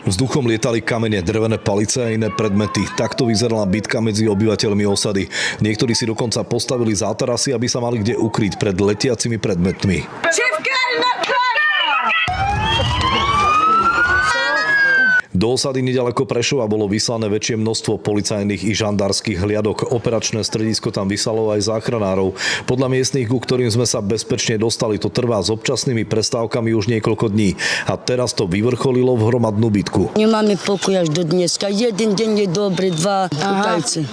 Vzduchom lietali kamene, drevené palice a iné predmety. Takto vyzerala bitka medzi obyvateľmi osady. Niektorí si dokonca postavili zátarasy, aby sa mali kde ukryť pred letiacimi predmetmi. Do osady nedaleko Prešova bolo vyslané väčšie množstvo policajných i žandárskych hliadok. Operačné stredisko tam vyslalo aj záchranárov. Podľa miestnych, ku ktorým sme sa bezpečne dostali, to trvá s občasnými prestávkami už niekoľko dní. A teraz to vyvrcholilo v hromadnú bitku. Nemáme pokoj až do dneska. Jeden deň je dobrý, dva utajce.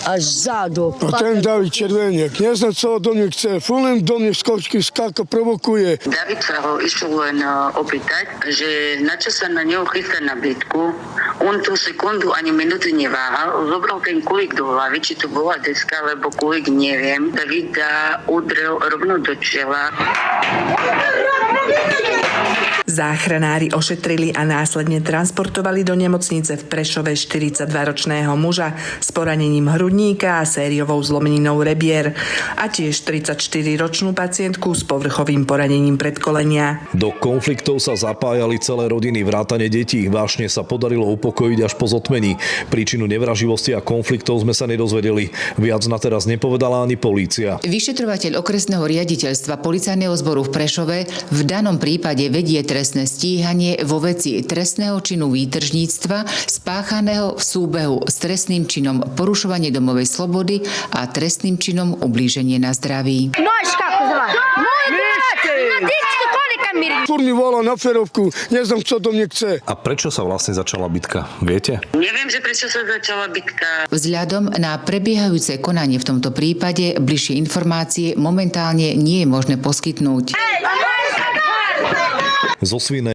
Až zádu. A ten David Červeniak, neznám, co do mňa chce. Fulem do mňa skočky skáka, provokuje. David sa ho išiel len opýtať, že na čo sa na neho chystá na bitku. On tú sekundu ani minútu neváhal. Zobral ten kulík do hlavy, či to bola deska, alebo kulík, neviem. Davida udrel rovno do čela. Záchranári ošetrili a následne transportovali do nemocnice v Prešove 42-ročného muža s poranením hrudníka a sériovou zlomeninou rebier a tiež 34-ročnú pacientku s povrchovým poranením predkolenia. Do konfliktov sa zapájali celé rodiny, vrátane detí. Vášne sa podarilo upokojiť až po zotmení. Príčinu nevraživosti a konfliktov sme sa nedozvedeli. Viac na teraz nepovedala ani polícia. Vyšetrovateľ okresného riaditeľstva policajného zboru v Prešove v danom prípade vedie trestné stíhanie vo veci trestného činu výtržníctva spáchaného v súbehu s trestným činom porušovanie domovej slobody a trestným činom ublíženie na zdraví. Furt mi volá na ferovku, neznám, co do mňa chce. A prečo sa vlastne začala bitka? Viete? Neviem, že prečo sa začala bitka. Vzhľadom na prebiehajúce konanie v tomto prípade bližšie informácie momentálne nie je možné poskytnúť. Zo Svinej